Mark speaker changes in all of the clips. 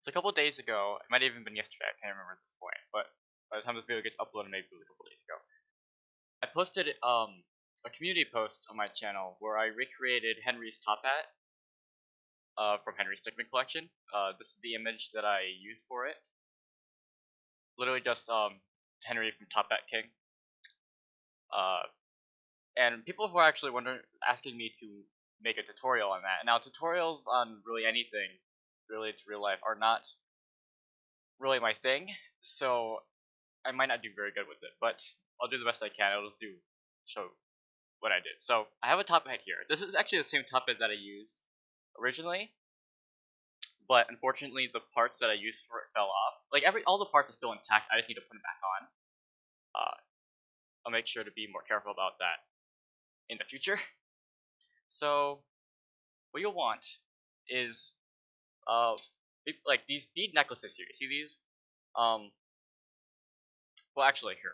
Speaker 1: So a couple of days ago, it might have even been yesterday, I can't remember at this point, but by the time this video gets uploaded, maybe it was a couple of days ago, I posted a community post on my channel where I recreated Henry's top hat from Henry's Stickmin collection. This is the image that I used for it. Literally just Henry from Top Hat King. And people were actually asking me to make a tutorial on that. Now tutorials on really anything related to real life are not really my thing, so I might not do very good with it, but I'll do the best I can. I'll just show what I did. So I have a top hat here. This is actually the same top hat that I used originally, but unfortunately the parts that I used for it fell off. Like all the parts are still intact. I just need to put them back on. I'll make sure to be more careful about that in the future. So what you'll want is like these bead necklaces here. You see these? Well, actually, here.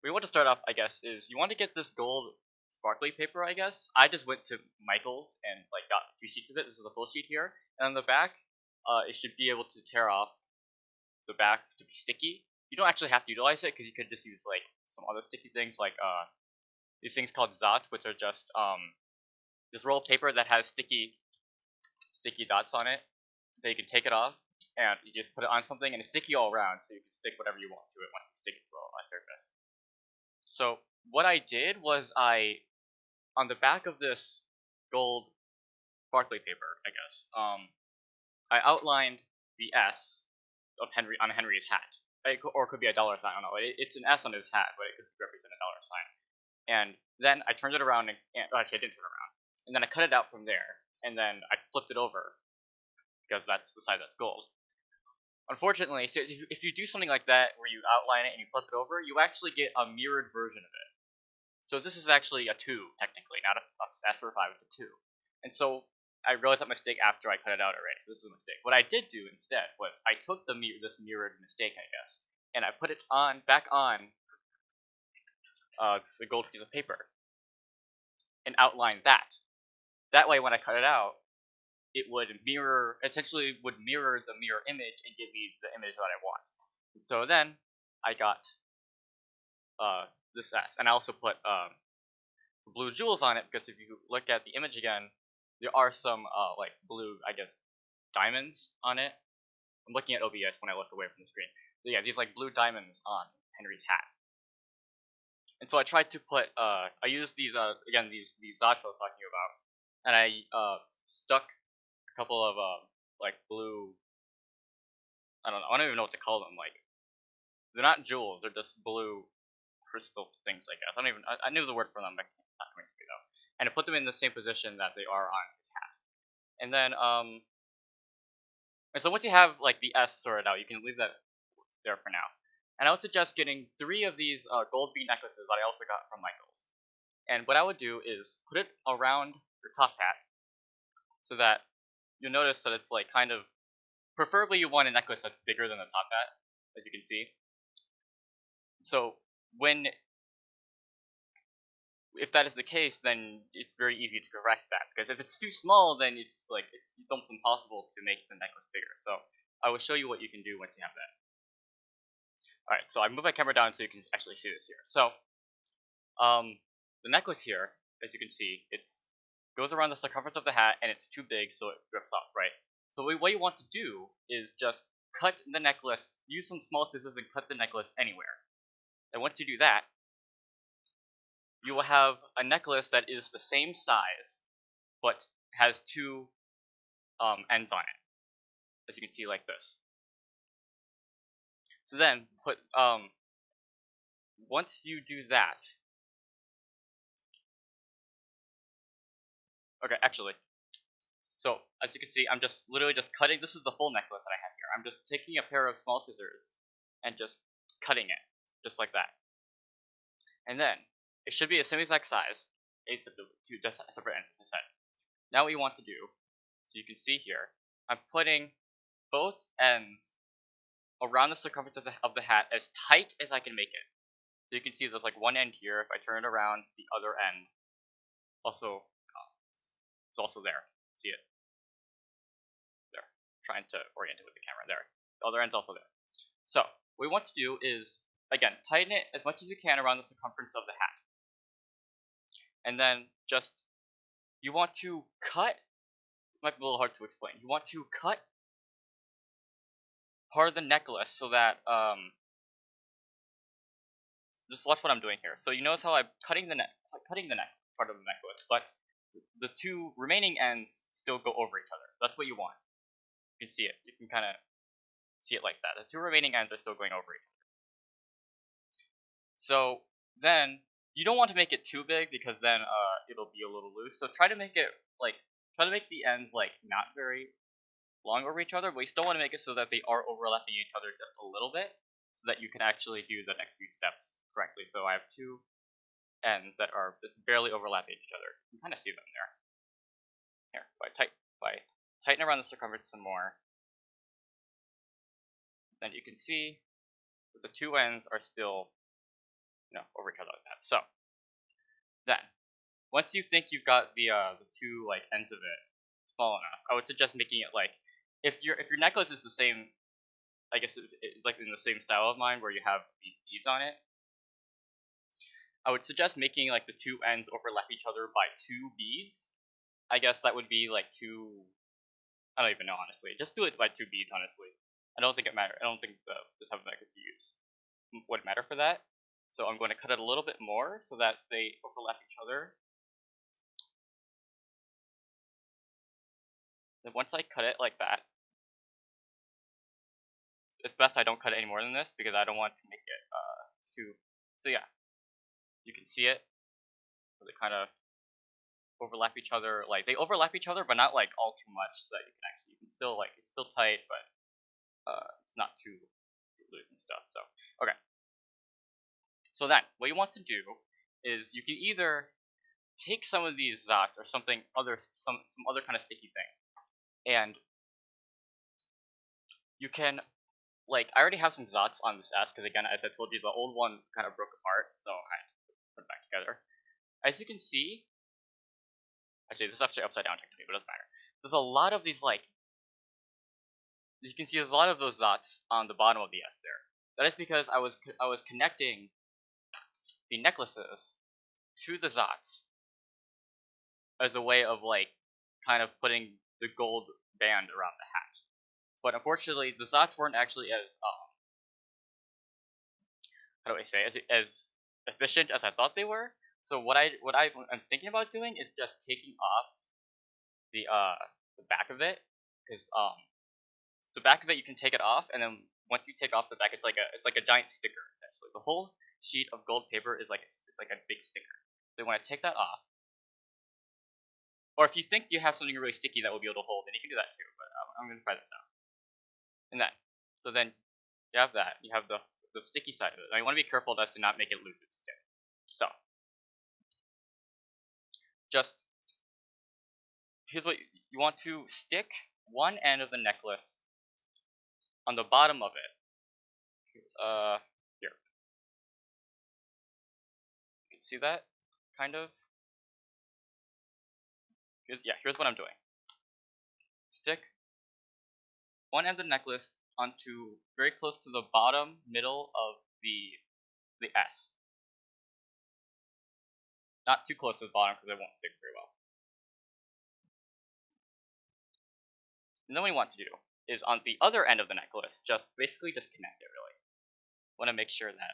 Speaker 1: We want to start off, I guess, is you want to get this gold sparkly paper, I guess. I just went to Michael's and like got a few sheets of it. This is a full sheet here, and on the back, it should be able to tear off the back to be sticky. You don't actually have to utilize it because you could just use like some other sticky things, like these things called zot, which are just this roll of paper that has sticky dots on it. So you can take it off and you just put it on something, and it's sticky all around, so you can stick whatever you want to it once you stick it to a surface. So what I did was on the back of this gold sparkly paper, I guess, I outlined the S of Henry on Henry's hat, or it could be a dollar sign. I don't know. It's an S on his hat, but it could represent a dollar sign. And then I turned it around, actually I didn't turn it around, and then I cut it out from there, and then I flipped it over because that's the side that's gold. Unfortunately, so if you do something like that where you outline it and you flip it over, you actually get a mirrored version of it. So this is actually a 2, technically, not a S or a 5, it's a 2. And so I realized that mistake after I cut it out already, so this is a mistake. What I did do instead was I took this mirrored mistake, I guess, and I put it back on the gold piece of paper and outlined that. That way when I cut it out, it would essentially mirror the mirror image and give me the image that I want. And so then I got this S, and I also put blue jewels on it because if you look at the image again, there are some like blue, I guess, diamonds on it. I'm looking at OBS when I look away from the screen. So yeah, these like blue diamonds on Henry's hat. And so I tried to put I used these again these zots I was talking about, and I stuck a couple of like blue, I don't even know what to call them. Like, they're not jewels, they're just blue crystal things, I guess. I knew the word for them, but it's not coming to me though. And I put them in the same position that they are on his hat. And then and so once you have like the S sorted out, you can leave that there for now. And I would suggest getting 3 of these gold bead necklaces that I also got from Michael's. And what I would do is put it around your top hat so that you'll notice that it's like kind of, preferably you want a necklace that's bigger than the top hat, as you can see. So if that is the case, then it's very easy to correct that, because if it's too small, then it's almost impossible to make the necklace bigger. So I will show you what you can do once you have that. Alright, so I move my camera down so you can actually see this here. So the necklace here, as you can see, it goes around the circumference of the hat, and it's too big, so it rips off, right? So what you want to do is just cut the necklace, use some small scissors and cut the necklace anywhere. And once you do that, you will have a necklace that is the same size, but has 2 ends on it, as you can see, like this. So then, once you do that, okay, actually, so as you can see, I'm just literally just cutting. This is the full necklace that I have here. I'm just taking a pair of small scissors and just cutting it, just like that. And then it should be the same exact size, except 2 separate ends, as I said. Now what you want to do, so you can see here, I'm putting both ends around the circumference of the hat as tight as I can make it. So you can see there's like one end here. If I turn it around, the other end also is also there. See it? There. trying to orient it with the camera. There. The other end's also there. So what we want to do is, again, tighten it as much as you can around the circumference of the hat. And then just, you want to cut, it might be a little hard to explain. You want to cut part of the necklace so that, just watch what I'm doing here. So you notice how I'm cutting the neck part of the necklace, but the two remaining ends still go over each other. That's what you want. You can see it. You can kind of see it like that. The two remaining ends are still going over each other. So then you don't want to make it too big because then it'll be a little loose. So try to make it try to make the ends like not very long over each other, but you still want to make it so that they are overlapping each other just a little bit, so that you can actually do the next few steps correctly. So I have two ends that are just barely overlapping each other. You can kind of see them there. Here, if I tighten around the circumference some more, then you can see that the two ends are still, over each other like that. So then, once you think you've got the two ends of it small enough, I would suggest making it if your necklace is the same, I guess it's in the same style of mine where you have these beads on it. I would suggest making the two ends overlap each other by 2 beads. I guess that would be two. I don't even know, honestly. Just do it by 2 beads, honestly. I don't think it matters. I don't think the type of necklace you use would matter for that. So I'm going to cut it a little bit more so that they overlap each other. Then once I cut it like that, it's best I don't cut it any more than this because I don't want to make it too. So yeah, you can see it. So they kind of overlap each other. They overlap each other, but not all too much, so that you can still it's still tight, but it's not too loose and stuff. So okay. So then what you want to do is you can either take some of these dots or some other kind of sticky thing, and you can I already have some dots on this S because again, as I told you, the old one kind of broke apart, so I put it back together. As you can see, actually this is actually upside down technically, but it doesn't matter. There's a lot of these you can see there's a lot of those dots on the bottom of the S there. That is because I was connecting the necklaces to the dots as a way of kind of putting the gold band around the hat. But unfortunately, the dots weren't actually as how do I say, as efficient as I thought they were. So what I'm thinking about doing is just taking off the back of it, because the back of it you can take it off, and then once you take off the back, it's like a giant sticker essentially. The whole sheet of gold paper is it's like a big sticker. So you want to take that off, or if you think you have something really sticky that will be able to hold, then you can do that too. But I'm gonna try this out. And so then you have that. You have the sticky side of it. Now you want to be careful as to not make it lose its stick. So just here's what you want to stick one end of the necklace on the bottom of it. Here. You can see that kind of. Here's what I'm doing. Stick one end of the necklace onto very close to the bottom middle of the S. Not too close to the bottom because it won't stick very well. And then what we want to do is on the other end of the necklace, basically just connect it really. Want to make sure that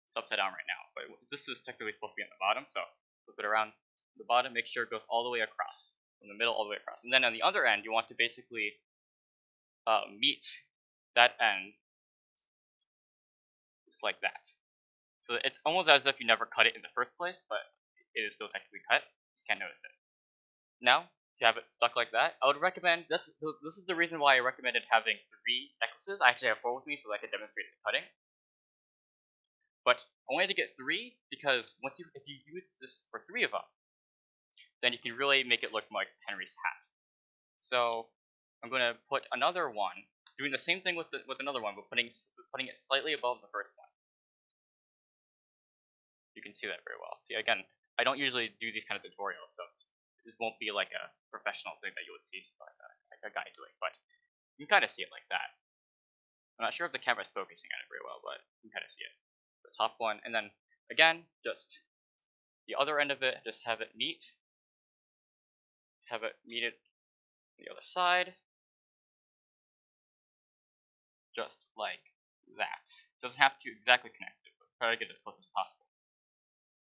Speaker 1: it's upside down right now, but this is technically supposed to be on the bottom, so flip it around the bottom, make sure it goes all the way across, from the middle all the way across. And then on the other end, you want to basically meet that end just like that. So it's almost as if you never cut it in the first place, but it is still technically cut. You just can't notice it. Now, to have it stuck like that, I would recommend, this is the reason why I recommended having 3 necklaces. I actually have 4 with me so I can demonstrate the cutting. But I wanted to get 3 because if you use this for 3 of them, then you can really make it look like Henry's hat. So I'm going to put another one, doing the same thing with another one, but putting it slightly above the first one. You can see that very well. See, again, I don't usually do these kind of tutorials, so this won't be like a professional thing that you would see like a guy doing. But You can kind of see it like that. I'm not sure if the camera's focusing on it very well, but you can kind of see it. The top one, and then again, just the other end of it, just have it meet. Have it meet it on the other side. Just like that. Doesn't have to exactly connect it, but try to get as close as possible.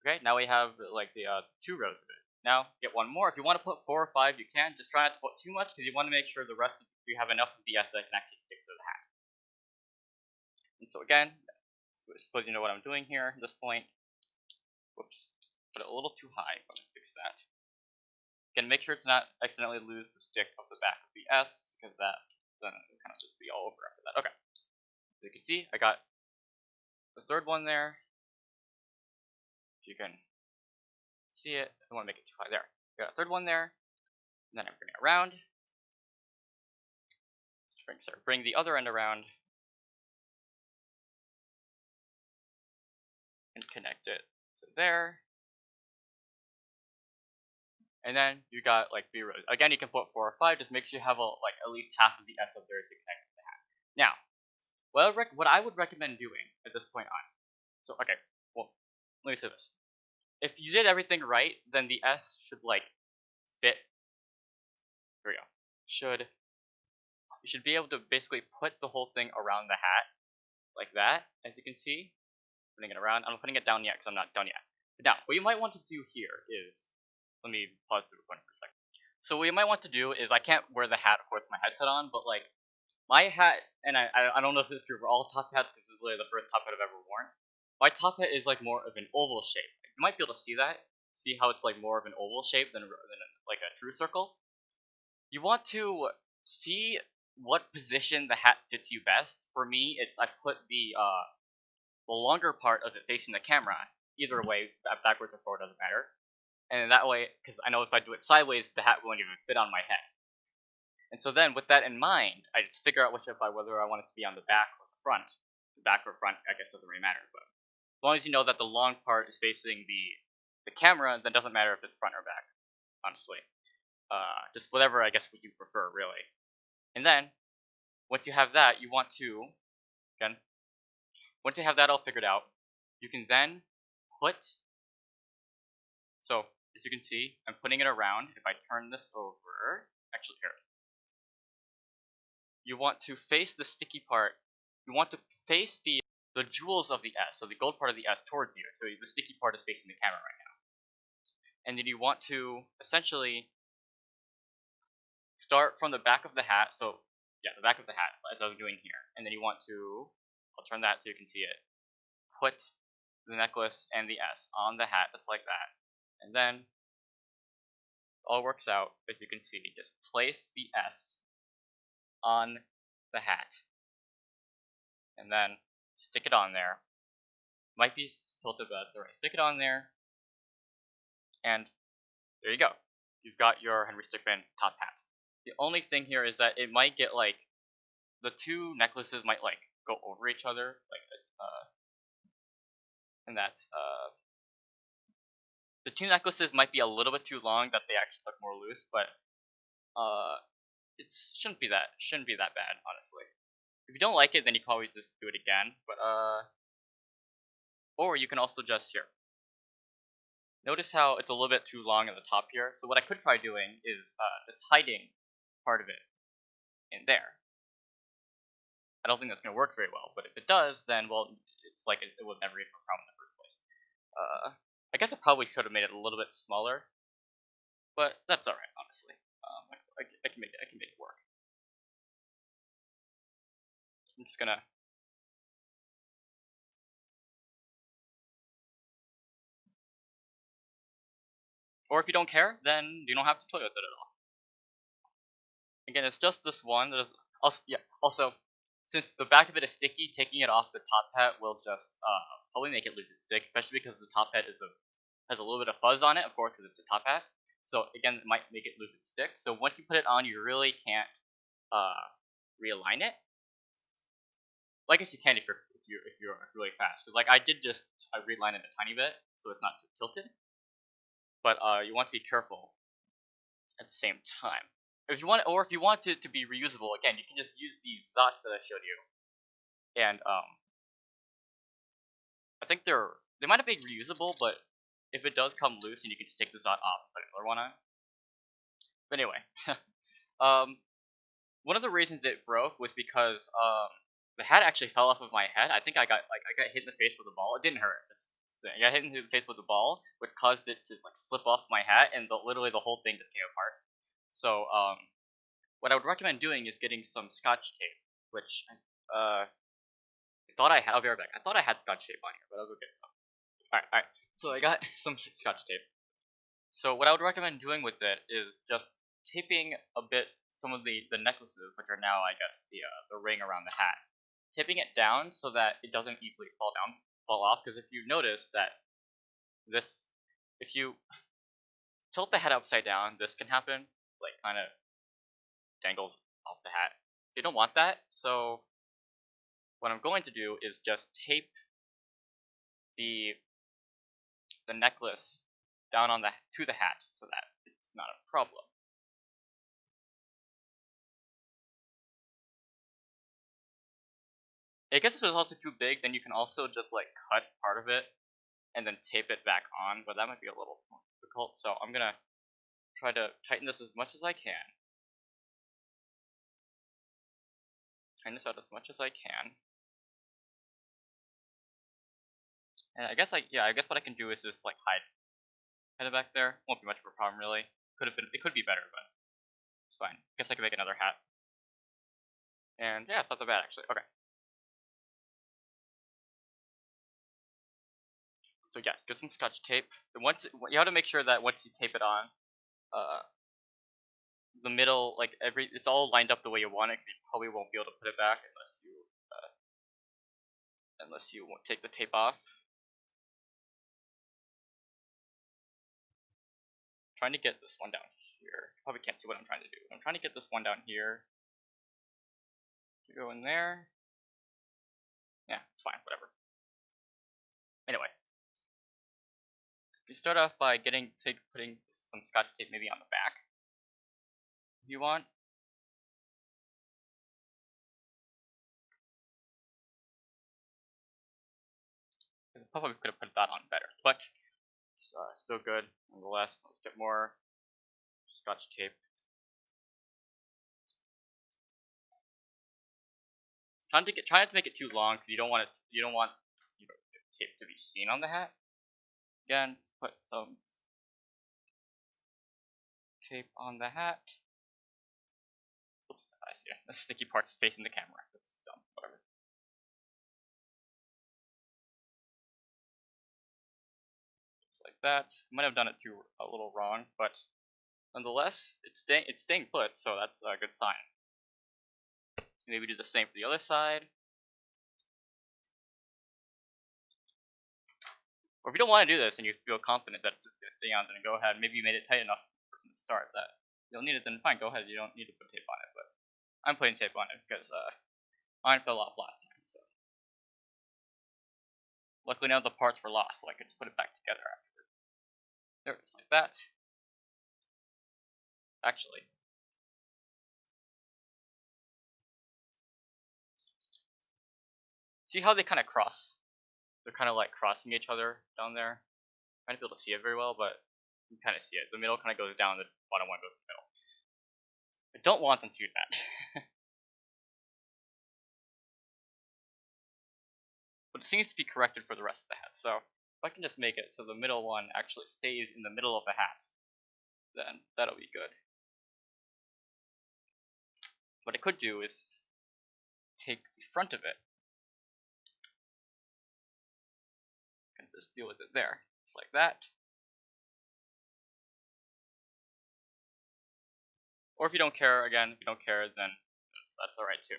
Speaker 1: Okay, now we have like the 2 rows of it. Now, get one more. If you want to put 4 or 5, you can. Just try not to put too much because you want to make sure the rest of you have enough of the S that can actually stick to the hat. And so again, suppose you know what I'm doing here at this point. Whoops, put it a little too high. Let's fix that. Again, make sure to not accidentally lose the stick of the back of the S because that then it'll kind of just be all over after that. Okay, so you can see I got the 3rd one there. If you can see it, I don't want to make it too high there. Got a 3rd one there, and then I bring it around. Bring the other end around and connect it to there. And then you got like 3 rows. Again, you can put 4 or 5. Just make sure you have like at least half of the S up there to connect to the hat. Now, what I would recommend doing at this point on. So okay, well, let me say this. If you did everything right, then the S should like fit. Here we go. You should be able to basically put the whole thing around the hat like that, as you can see. Putting it around. I'm not putting it down yet because I'm not done yet. But now, what you might want to do here is, let me pause the recording for a second. So what you might want to do is, I can't wear the hat, of course, with my headset on, but like my hat, and I don't know if this is true for all top hats because this is literally the first top hat I've ever worn. My top hat is like more of an oval shape. You might be able to see that. See how it's like more of an oval shape than like a true circle. You want to see what position the hat fits you best. For me, it's I put the longer part of it facing the camera. Either way, backwards or forward doesn't matter. And that way, because I know if I do it sideways, the hat won't even fit on my head. And so then, with that in mind, I just figure out whether I want it to be on the back or the front. The back or front, I guess, doesn't really matter. But as long as you know that the long part is facing the camera, then it doesn't matter if it's front or back. Honestly, just whatever I guess what you prefer, really. And then, once you have that, you want to again. Once you have that all figured out, you can then put. So as you can see, I'm putting it around. If I turn this over, actually here. You want to face the sticky part. You want to face the jewels of the S, so the gold part of the S towards you. So the sticky part is facing the camera right now. And then you want to essentially start from the back of the hat. So yeah, the back of the hat, as I was doing here. And then you want to, I'll turn that so you can see it. Put the necklace and the S on the hat, just like that. And then it all works out, as you can see. Just place the S on the hat. And then stick it on there. Might be tilted, but that's alright. Stick it on there. And there you go. You've got your Henry Stickmin top hat. The only thing here is that it might get like, the 2 necklaces might like go over each other, like this, and that's, the 2 necklaces might be a little bit too long that they actually look more loose, but, it shouldn't be that bad, honestly. If you don't like it, then you probably just do it again, but, or you can also just, here. Notice how it's a little bit too long at the top here, so what I could try doing is, just hiding part of it in there. I don't think that's going to work very well, but if it does, then, well, it's like it was never even a problem in the first place. I guess I probably could have made it a little bit smaller, but that's alright, honestly. I can make it work. I'm just gonna. Or if you don't care, then you don't have to play with it at all. Again, it's just this one. There's also, yeah. Also, since the back of it is sticky, taking it off the top hat will just probably make it lose its stick, especially because the top hat has a little bit of fuzz on it, of course, because it's a top hat. So again, it might make it lose its stick. So once you put it on, you really can't realign it. Well, I guess you can if you're really fast. Cause like I realigned it a tiny bit, so it's not too tilted. But you want to be careful at the same time. if you want, or if you want it to be reusable, again, you can just use these dots that I showed you, and I think they might not be reusable, but if it does come loose, and you can just take this dot off and put another one on. But anyway, um, one of the reasons it broke was because the hat actually fell off of my head. I think I got hit in the face with a ball. It didn't hurt. I got hit in the face with a ball, which caused it to like slip off my hat, and literally the whole thing just came apart. So what I would recommend doing is getting some Scotch tape, which I thought I had. I'll be right back. I thought I had Scotch tape on here, but I'll go get some. All right. So I got some Scotch tape. So what I would recommend doing with it is just taping a bit some of the necklaces, which are now I guess the ring around the hat, taping it down so that it doesn't easily fall off. Because if you notice that this, if you tilt the hat upside down, this can happen, like kind of dangles off the hat. So you don't want that. So what I'm going to do is just tape the necklace down on to the hat so that it's not a problem. I guess if it's also too big, then you can also just like cut part of it and then tape it back on, but that might be a little more difficult. So I'm gonna try to tighten this as much as I can. Tighten this out as much as I can. And I guess I guess what I can do is just like hide it back there. Won't be much of a problem really. It could be better, but it's fine. I guess I can make another hat. And yeah, it's not that bad actually. Okay. So yeah, get some Scotch tape. And you have to make sure that once you tape it on, uh, the middle, like it's all lined up the way you want it. Cause you probably won't be able to put it back unless you take the tape off. I'm trying to get this one down here. You probably can't see what I'm trying to do. I'm trying to get this one down here. You go in there. Yeah, it's fine. Whatever. Anyway, you start off by putting some Scotch tape maybe on the back if you want. I probably could have put that on better, but it's still good nonetheless. Let's get more Scotch tape. Try not to make it too long because you don't want tape to be seen on the hat. Again, put some tape on the hat. Oops, I see it. The sticky part's facing the camera. That's dumb. Whatever. Just like that. Might have done it a little wrong, but nonetheless, it's staying put, so that's a good sign. Maybe do the same for the other side. Or if you don't want to do this and you feel confident that it's just going to stay on, then go ahead. Maybe you made it tight enough from the start that you don't need it, then fine, go ahead. You don't need to put tape on it, but I'm putting tape on it because mine fell off last time. So luckily none of the parts were lost, so I could just put it back together afterward. There it is, like that. Actually, see how they kind of cross? They're kind of like crossing each other down there. I might not be able to see it very well, but you can kind of see it. The middle kind of goes down, the bottom one goes in the middle. I don't want them to do that. But it seems to be corrected for the rest of the hat. So if I can just make it so the middle one actually stays in the middle of the hat, then that'll be good. What I could do is take the front of it and just deal with it there, just like that. Or if you don't care, again, if you don't care, then that's alright too.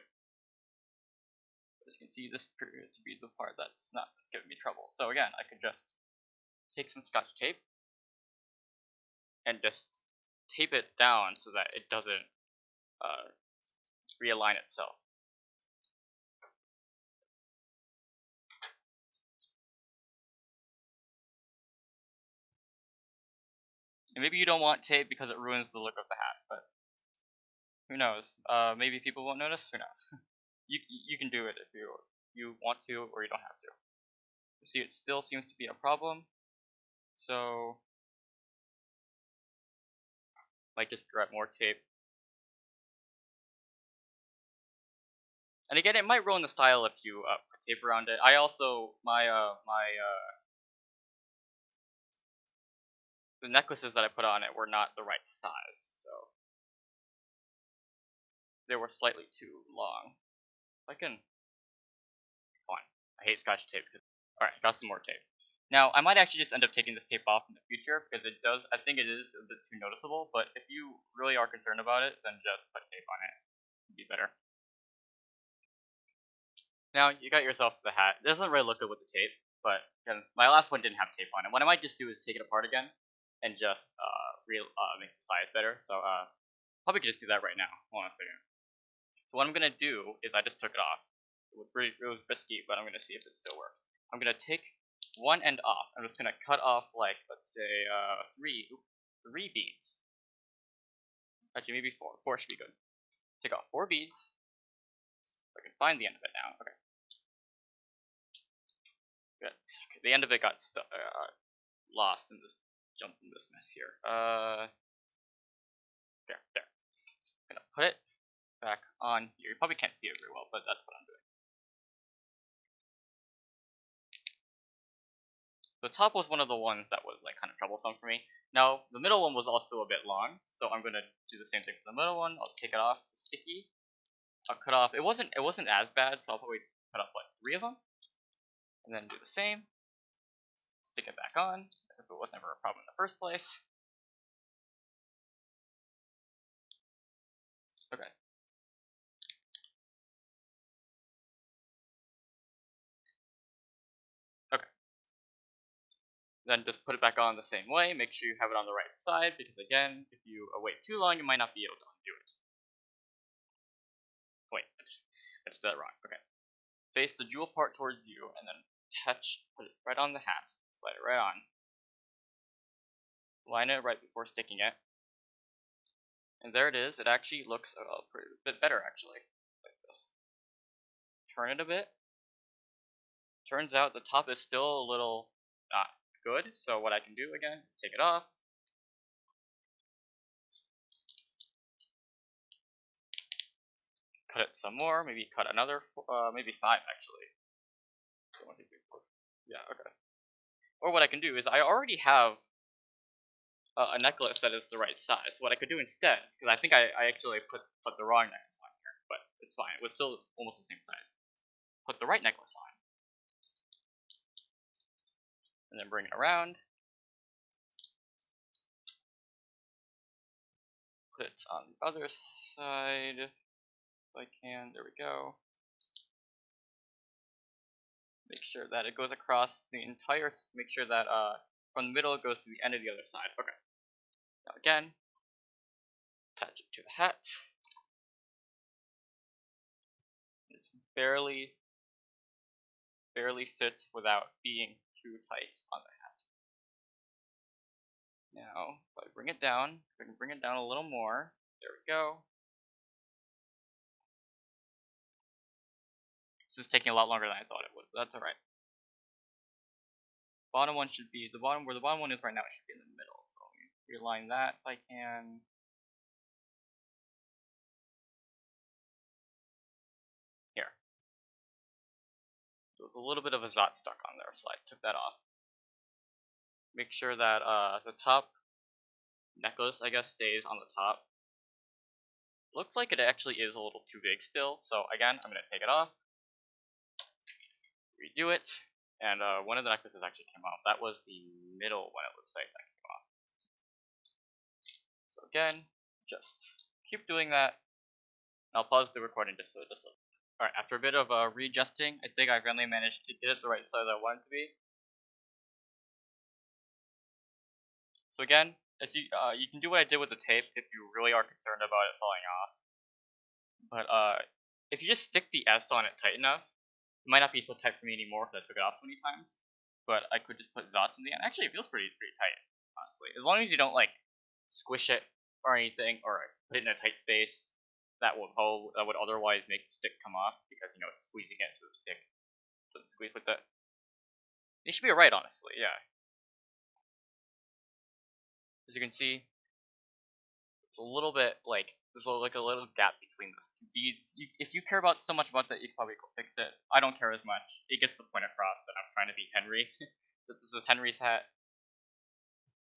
Speaker 1: But as you can see, this appears to be the part that's giving me trouble. So again, I could just take some Scotch tape and just tape it down so that it doesn't realign itself. And maybe you don't want tape because it ruins the look of the hat, but Who knows? Maybe people won't notice. Who knows? You can do it if you want to, or you don't have to. You see, it still seems to be a problem. So, might just grab more tape. And again, it might ruin the style if you put tape around it. I also the necklaces that I put on it were not the right size, so they were slightly too long. I can. Come on. I hate scotch tape. Alright, got some more tape. Now, I might actually just end up taking this tape off in the future, because I think it is a bit too noticeable, but if you really are concerned about it, then just put tape on it. It'd be better. Now, you got yourself the hat. It doesn't really look good with the tape, but again, my last one didn't have tape on it. What I might just do is take it apart again, and just make the size better, so probably could just do that right now. Hold on a second. So what I'm gonna do is I just took it off. It was risky, but I'm gonna see if it still works. I'm gonna take one end off. I'm just gonna cut off, like, let's say three beads. Actually, maybe four. Four should be good. Take off 4 beads. I can find the end of it now. Okay. Good. Okay, the end of it got lost in this mess here. There. I'm gonna put it back on here. You probably can't see it very well, but that's what I'm doing. The top was one of the ones that was like kind of troublesome for me. Now the middle one was also a bit long, so I'm gonna do the same thing for the middle one. I'll take it off. It's sticky. I'll cut off. It wasn't as bad, so I'll probably cut off like 3 of them, and then do the same. Stick it back on, as if it was never a problem in the first place. Okay. Okay. Then just put it back on the same way. Make sure you have it on the right side, because again, if you wait too long, you might not be able to undo it. Wait, I just did that wrong. Okay. Face the jewel part towards you, and then put it right on the hat. Slide it right on. Line it right before sticking it. And there it is. It actually looks a bit better, actually. Like this. Turn it a bit. Turns out the top is still a little not good, so what I can do again is take it off. Cut it some more, maybe cut another, maybe 5 actually. Yeah, okay. Or what I can do is I already have a necklace that is the right size. So what I could do instead, because I think I actually put the wrong necklace on here, but it's fine. It was still almost the same size. Put the right necklace on, and then bring it around. Put it on the other side if I can. There we go. Make sure that it goes across the entire. Make sure that from the middle it goes to the end of the other side. Okay. Now again, attach it to the hat. It's barely fits without being too tight on the hat. Now, if I bring it down, if I can bring it down a little more, there we go. This is taking a lot longer than I thought it would, but that's alright. Bottom one should be, where the bottom one is right now, it should be in the middle, so let me realign that if I can. Here. There was a little bit of a Zot stuck on there, so I took that off. Make sure that the top necklace, I guess, stays on the top. Looks like it actually is a little too big still, so again, I'm going to take it off, redo it, and one of the necklaces actually came off. That was the middle one, it looks like, that came off. So again, just keep doing that. I'll pause the recording just so it just listens. Alright, after a bit of readjusting, I think I finally managed to get it the right size I want it to be. So again, as you can do what I did with the tape if you really are concerned about it falling off. But if you just stick the S on it tight enough, it might not be so tight for me anymore because I took it off so many times. But I could just put Zots in the end. Actually, it feels pretty tight, honestly. As long as you don't like squish it or anything, or put it in a tight space. that would otherwise make the stick come off because it's squeezing it, so the stick doesn't squeeze with it. They should be right, honestly. Yeah. As you can see, it's a little bit like there's a little gap between those two beads. If you care about so much about that, you can probably go fix it. I don't care as much. It gets the point across that I'm trying to be Henry. That this is Henry's hat.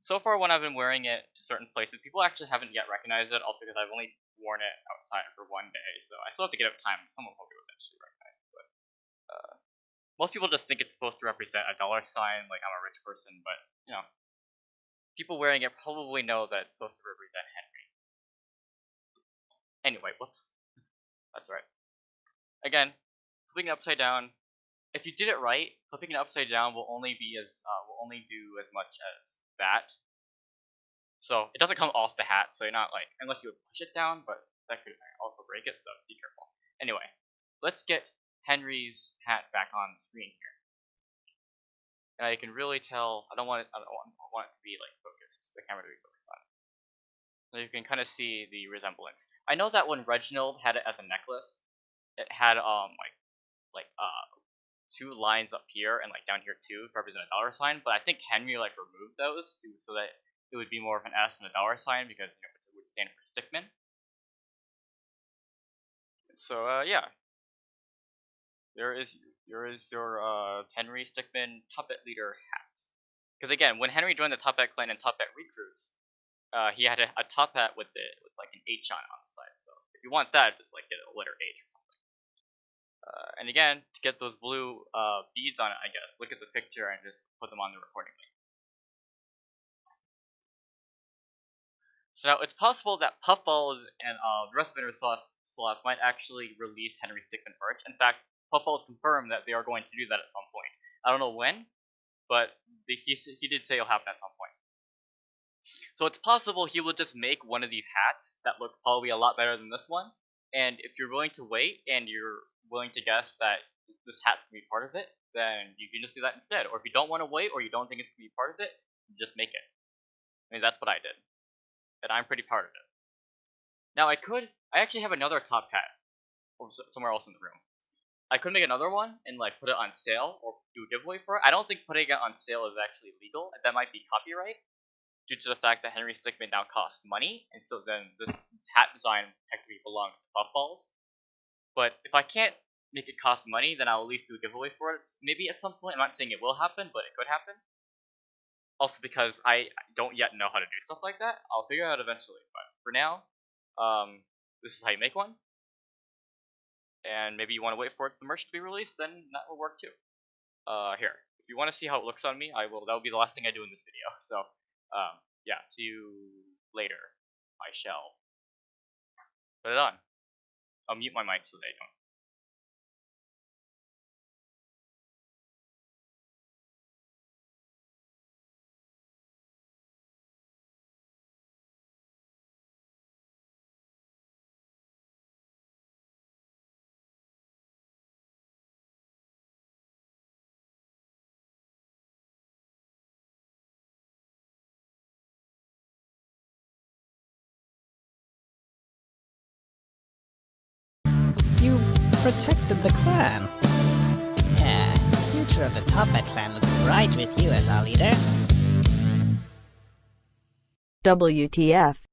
Speaker 1: So far, when I've been wearing it to certain places, people actually haven't yet recognized it. Also, because I've only worn it outside for one day, so I still have to get up time. Someone probably will eventually recognize it. But most people just think it's supposed to represent a dollar sign, like I'm a rich person. But people wearing it probably know that it's supposed to represent Henry. Anyway, whoops. That's right. Again, flipping it upside down. If you did it right, flipping it upside down will only do as much as that. So it doesn't come off the hat, so you're not like, unless you would push it down, but that could also break it, so be careful. Anyway, let's get Henry's hat back on the screen here. And you can really tell, I don't want it to be like focused, the camera to be focused on. So you can kind of see the resemblance. I know that when Reginald had it as a necklace, it had two lines up here and like down here too to represent a dollar sign, but I think Henry like removed those so that it would be more of an S and a dollar sign because it would stand for Stickmin. So yeah, there is your Henry Stickmin Tuppet Leader hat. Because again, when Henry joined the Tuppet clan and Tuppet recruits, he had a top hat with like an H on the side. So if you want that, just like get a letter H or something. And again, to get those blue beads on it, I guess, look at the picture and just put them on there accordingly. So now it's possible that Puffballs and the rest of Sloth might actually release Henry Stickmin merch. In fact, Puffballs confirmed that they are going to do that at some point. I don't know when, but he did say it'll happen at some point. So it's possible he will just make one of these hats that looks probably a lot better than this one. And if you're willing to wait and you're willing to guess that this hat's gonna be part of it, then you can just do that instead. Or if you don't want to wait or you don't think it's gonna be part of it, just make it. I mean, that's what I did. And I'm pretty proud of it. Now I actually have another top hat somewhere else in the room. I could make another one and like put it on sale or do a giveaway for it. I don't think putting it on sale is actually legal. That might be copyright due to the fact that Henry Stickmin now costs money, and so then this hat design technically belongs to Puffballs. But if I can't make it cost money, then I'll at least do a giveaway for it. Maybe at some point. I'm not saying it will happen, but it could happen. Also because I don't yet know how to do stuff like that. I'll figure it out eventually, but for now, this is how you make one. And maybe you want to wait for the merch to be released, then that will work too. Here, if you want to see how it looks on me, that will be the last thing I do in this video. So, yeah, see you later. I shall put it on. I'll mute my mic so they don't.
Speaker 2: You protected the clan. Yeah, the future of the Tuppet clan looks bright with you as our leader.
Speaker 3: WTF.